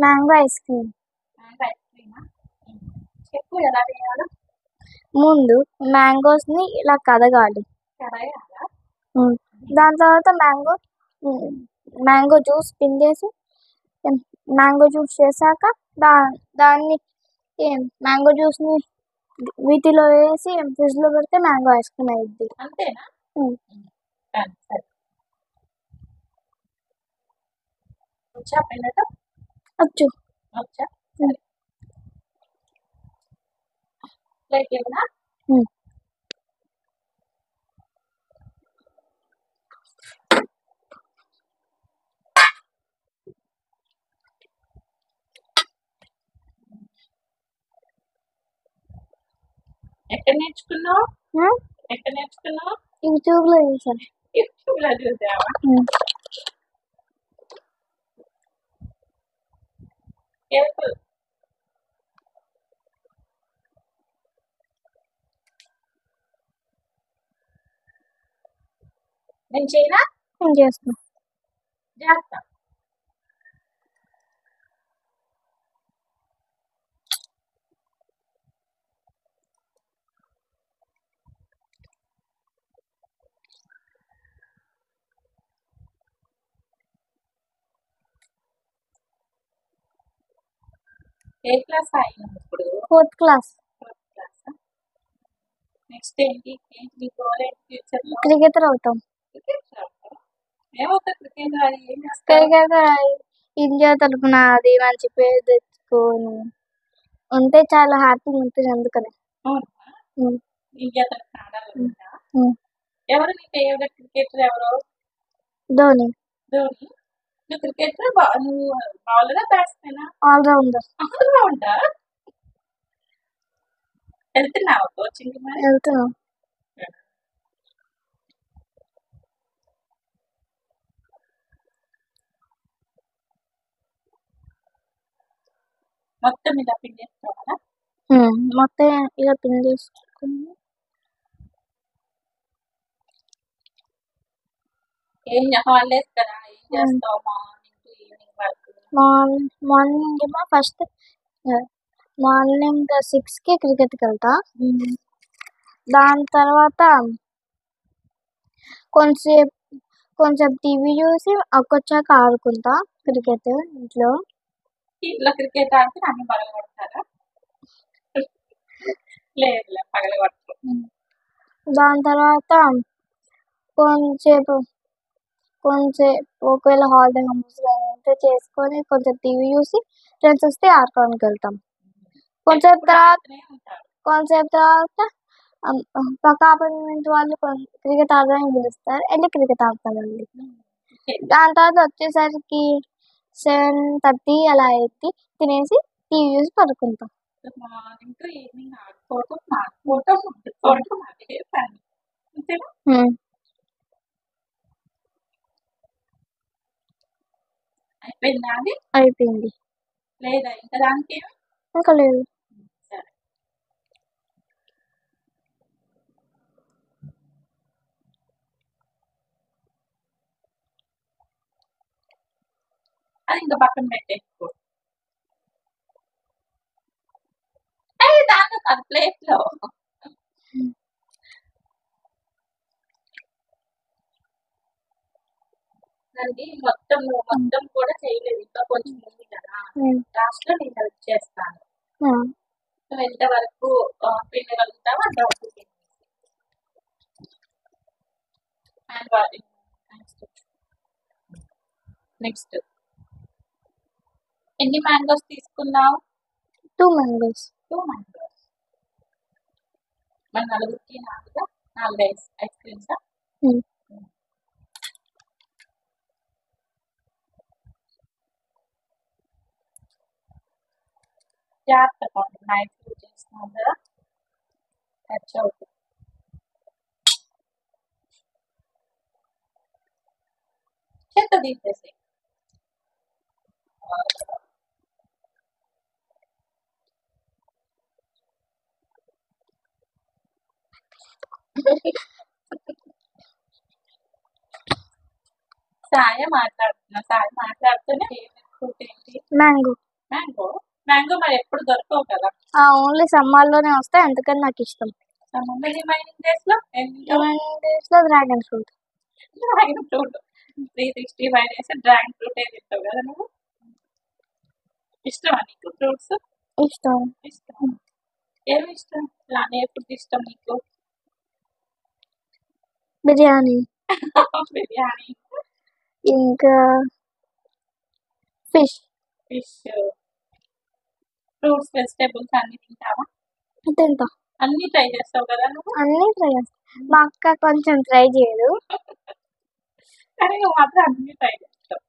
Mango ice cream. Mango ice క్రీమా? చెప్పు ఎలా చేయాలో. ముందు మ్యాంగోస్ని ఇలా కడగాలి. కడాయాలా? దాని తర్వాత మ్యాంగో జ్యూస్ పిండేసి మ్యాంగో జ్యూస్ చేశాక దాన్ని మ్యాంగో జ్యూస్ని వీటిలో వేసి ఫ్రిడ్జ్లో పెడితే మ్యాంగో ఐస్ క్రీమ్ అయింది. అంతేనా? సరే. వచ్చా పిండటం? వచ్చు. వచ్చా? ప్లేట్ ఏమన్నా? ఎక్కడ నేర్చుకున్నావు? ఎక్కడ నేర్చుకున్నావు? యూట్యూబ్లో చూసాను. యూట్యూబ్లో చూసావా? కేర్ఫుల్. నేను చేయనా? నేను చేస్తున్నా. జాగ్రత్త. ఏ క్లాస్ అయినా ఇప్పుడు? 4th class. నెక్స్ట్ ఏంటి నీ గోల్ ఏంటి ఫ్యూచర్లో? క్రికెటర్ అవుతాం. ఏమవుతా క్రికెటర్? ఏం చేస్తావు? క్రికెటర్ ఇండియా తరఫున అది మంచి పేరు తెచ్చుకొని ఉంటే చాలా హ్యాపీగా ఉంటుంది. అందుకని ఇండియా తరఫున ఆడాలనుకుంటా. ఎవరు నీ ఫేవరెట్ క్రికెటర్? ఎవరు? ధోని. ధోని. నువ్వు క్రికెటర్, నువ్వు బౌలరా బ్యాట్స్మెనా? ఆల్రౌండర్. ఆల్రౌండర్. వెళ్తున్నావా కోచింగ్? మరి వెళ్తున్నాం. మొత్తం ఇలా పిండేసుకోవాలా? మొత్తం ఇలా పిండేసుకుని ఏం హాలిడేస్ కదా, ఏం చేస్తావు మార్నింగ్ టు ఈవినింగ్ వరకు? మార్నింగ్ ఏమో ఫస్ట్ మార్నింగ్ 6కి క్రికెట్కి వెళ్తా. దాని తర్వాత కొంచెం టీవీ చూసి వచ్చాక ఆడుకుంటా క్రికెట్ ఇంట్లో. క్రికెట్ ఆడితే అన్ని పగలగొడతారా? లేదు, పగలగొడతారు. దాని తర్వాత కొంచెంసేపు ఒకవేళ హాలిడే ఉంటే చేసుకొని కొంచెం టీవీ చూసి ఫ్రెండ్స్ వస్తే ఆడుకోవడానికి వెళ్తాం. కొంచెంసేపు తర్వాత పక్క అపార్ట్మెంట్ వాళ్ళు క్రికెట్ ఆడడానికి పిలుస్తారు, వెళ్ళి క్రికెట్ ఆడతామండి. దాని తర్వాత వచ్చేసరికి 7:30 అలా అయితే తినేసి టీవీ చూసి పడుకుంటాం. మార్నింగ్ టు ఈవినింగ్ ఆడుకోవటం అదే పని. అంతేనా? అయిపోయిందా? అది అయిపోయింది. లేదా ఇంకా దానికి? ఇంకా లేదు. సరే. అది ఇంకా పక్కన పెట్టేసుకో. దాంట్లో కాదు, ప్లేట్లో. అది మొత్తం కూడా చేయలేదు, ఇంకా కొంచెం ఉంది కదా. లాస్ట్ లో నేను హెల్ప్ చేస్తాను. నువ్వు ఎంతవరకు పిండగలుగుతావు అంతవరకు నెక్స్ట్ ఎన్ని మ్యాంగోస్ తీసుకున్నావు? 2 మ్యాంగోస్. 2 మ్యాంగోస్. మన నలుగురికి 4 ఐస్ క్రీమ్సా? జాగ్రత్తగా నైఫ్ యూజ్ చేస్తున్నాం కదా, టచ్ అవుతుంది. చెత్త తీసేసి సాయ మాట్లాడుతూనే ఫ్రూట్ ఏంటి? మ్యాంగో. మ్యాంగో మ్యాంగో మరి ఎప్పుడు దొరకవు కదా. ఓన్లీ సమ్మర్లోనే వస్తాయి, అందుకని నాకు ఇష్టం. రిమైనింగ్ డేస్ లో dragon fruit. Dragon fruit 365 days dragon fruit తింటావు కదా నువ్వు. ఇష్టమా నీకు ఫ్రూట్స్? ఇష్టం. ఇష్టం. ఏమి ఇష్టం? ఏ ఫుడ్ ఇష్టం నీకు? బిర్యానీ. బిర్యానీ. ఇంకా ఫిష్. ఫ్రూట్స్ వెజిటేబుల్స్ అన్ని తింటావా? తింటా. అన్ని ట్రై చేస్తావు కదా నువ్వు? అన్ని ట్రై చేస్తా. మా అక్క కొంచెం ట్రై చేయదు, కానీ నువ్వు మాత్రం అన్ని ట్రై చేస్తావు.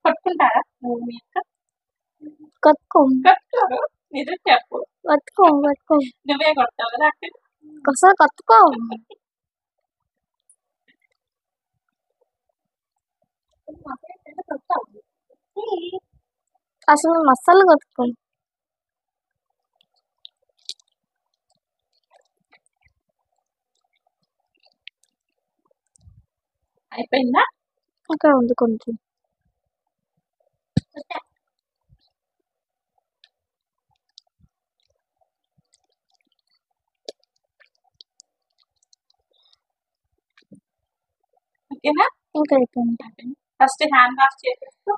కొట్టుకుంటారా నువ్వు మీ అక్క? కొట్టుకోరు. నిజం చెప్పు. కొట్టుకో. నువ్వే కొడతావు కదా అక్క? ఒకసారి కొట్టుకో. అసలు మసాలా కొట్టుకో. అయిపోయిందా? అక్కడ ఉంది కొంచెం. ఓకేనా? ఇంకా అయిపోయింది. ఫస్ట్ హ్యాండ్ వాష్ చేసేస్తూ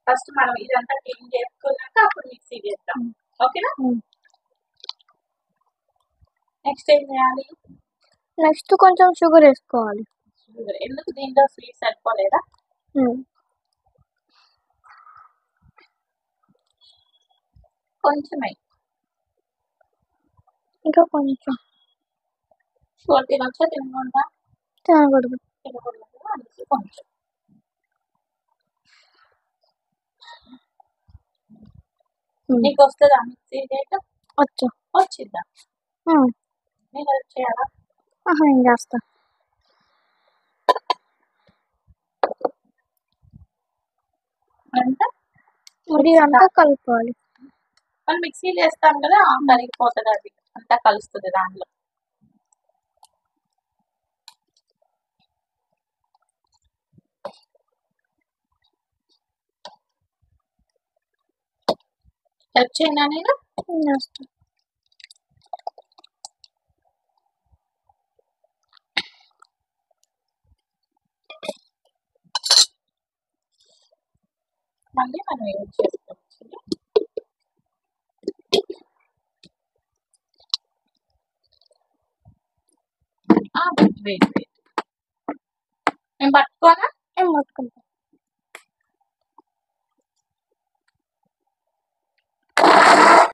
ఫస్ట్ మనం ఇదంతా క్లీన్ చేసుకున్నాక అప్పుడు మిక్సీ చేద్దాం. ఓకేనా? నెక్స్ట్ ఏం చేయాలి? నెక్స్ట్ కొంచెం షుగర్ వేసుకోవాలి. ఎందుకు? దీంట్లో స్వీట్ సరిపోలేదా? కొంచెమే. ఇంకా కొంచెం. షుగర్ తినొచ్చా తినకుండా? తినకూడదు. అందుకే కొంచెం. నీకు వస్తుందా మిక్సీ చేయటం? వచ్చిద్దా? నేను హెల్ప్ చేయాలా? ఏం చేస్తా. అంతా కలుపుకోవాలి. మనం మిక్సీ చేస్తాం కదా, కరిగిపోతుంది, అది అంతా కలుస్తుంది దాంట్లో. హెల్ప్ చేయనా నేను? మళ్ళీ మనం యూజ్ చేసుకోవచ్చు. వెయిట్ నేను పట్టుకోనా? ఏం పట్టుకుంటా.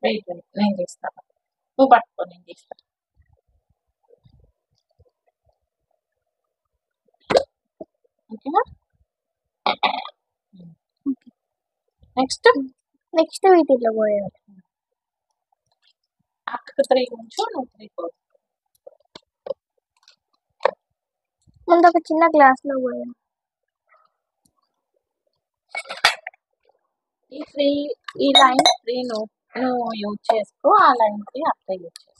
వెయిట్ నేను చేస్తాను. నువ్వు పట్టుకో, నేను చేస్తాను. ఓకేనా? నెక్స్ట్ వీటిలో పోయాలి. అక్కకు 3 ఉంచు, నువ్వు 3 పో. ముందు ఒక చిన్న గ్లాస్లో పోయాలి. ఈ లైన్ 3 నువ్వు యూజ్ చేసుకో, ఆ లైన్ 3 అప్లై యూజ్ చేసుకో.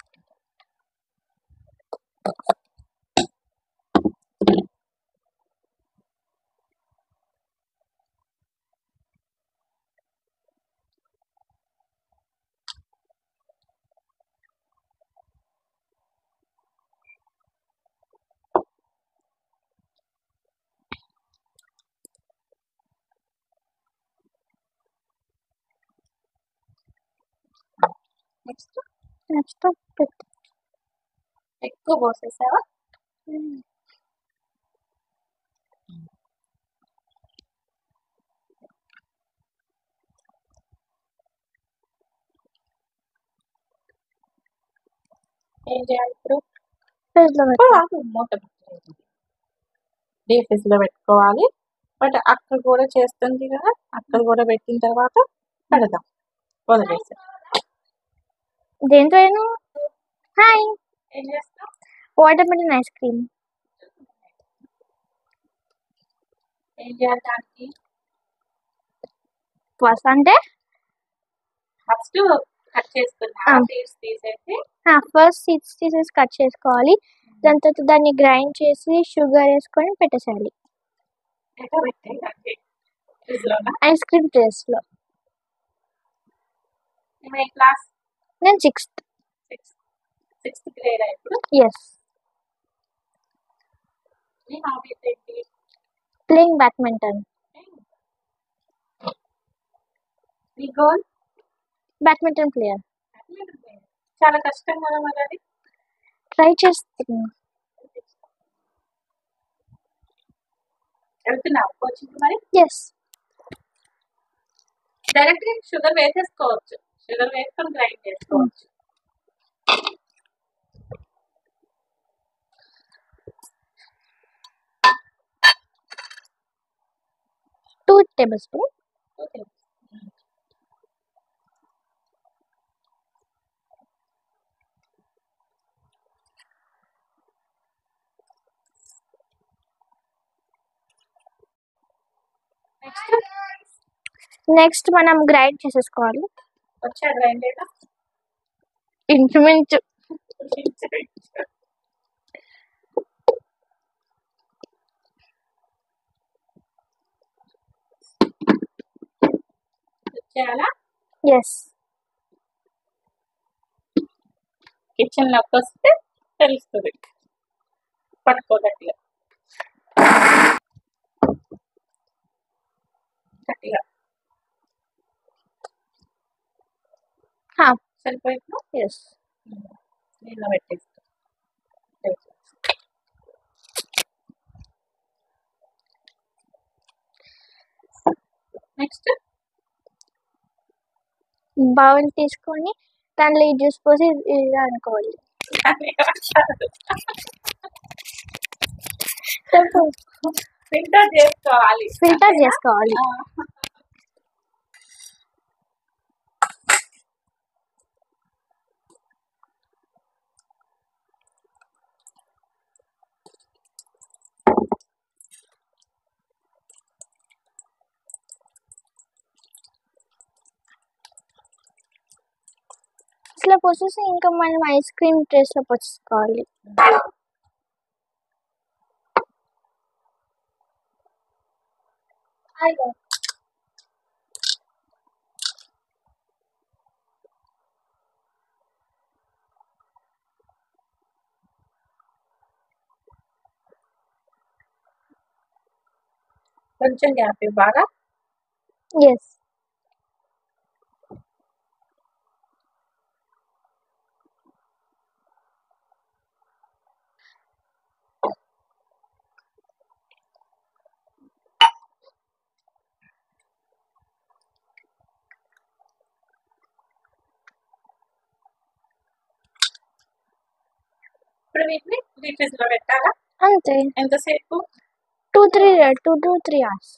నెక్స్ట్ ఎక్కువ పోసేసావా? ఏం చేయాలి ఇప్పుడు? మూత డీప్ ఫ్రిడ్జ్ లో పెట్టుకోవాలి. బట్ అక్కడ కూడా చేస్తుంది కదా, అక్కడ కూడా పెట్టిన తర్వాత పెడదాం, వదిలేసి. దేంతో హాయ్ ఏం చేస్తాం? Water melon ice cream. ఏం చేయాలి దానికి? ఫస్ట్ అంటే ఫస్ట్ కట్ చేసుకున్నా సీడ్స్ తీసేసి ఫస్ట్ సీడ్స్ తీసేసి కట్ చేసుకోవాలి. దాని తర్వాత దాన్ని గ్రైండ్ చేసి షుగర్ వేసుకొని పెట్టేసేయాలి ఐస్ క్రీమ్ టేస్ట్లో. క్లాస్ నేను సిక్స్త్ గ్రేడ్ ఇప్పుడు. ఎస్. నీ హాబీస్ ఏంటి? Playing badminton. నీ గోల్? Badminton player. చాలా కష్టం కదా మరి అది. ట్రై చేస్తున్నా. వెళ్తున్నావు కోచింగ్ మరి? ఎస్. డైరెక్ట్ షుగర్ వేసేసుకోవచ్చు, షుగర్ వేసుకొని గ్రైండ్ చేసుకోవచ్చు. 2 tablespoons. Okay. నెక్స్ట్ మనం గ్రైండ్ చేసేసుకోవాలి. వచ్చా గ్రైండర్ ఇంచుమించు. చేయాలా? ఎస్. కిచెన్ లోకి వస్తే తెలుస్తుంది పట్టుకోగట్టిగా గట్టిగా. సరిపోయిందా? ఎస్. నీళ్ళ పెట్టేస్తా. నెక్స్ట్ బౌల్ తీసుకొని దాంట్లో ఈ జ్యూస్ పోసి ఇలా అనుకోవాలి. ఫిల్టర్ చేసుకోవాలి. ఫిల్టర్ చేసుకోవాలి. ఇట్లా పోసేసి ఇంకా మనం ఐస్ క్రీమ్ ట్రేస్లో పోసుకోవాలి. కొంచెం గ్యాప్ బాగా. ఎస్. ఇప్పుడు వీటిని ఫ్రిడ్జ్ లో పెట్టాలా? అంతే. ఎంతసేపు? 2 to 3 hours.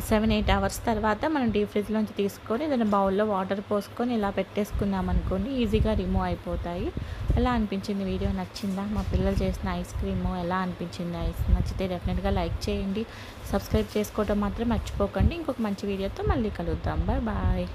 7-8 hours తర్వాత మనం డీప్ ఫ్రిడ్జ్లోంచి తీసుకొని ఏదైనా బౌల్లో వాటర్ పోసుకొని ఇలా పెట్టేసుకున్నాం అనుకోండి, ఈజీగా రిమూవ్ అయిపోతాయి. ఎలా అనిపించింది వీడియో? నచ్చిందా? మా పిల్లలు చేసిన ఐస్ క్రీము ఎలా అనిపించింది? ఐస్ నచ్చితే డెఫినెట్గా లైక్ చేయండి, సబ్స్క్రైబ్ చేసుకోవడం మాత్రం మర్చిపోకండి. ఇంకొక మంచి వీడియోతో మళ్ళీ కలుద్దాం. Bye bye.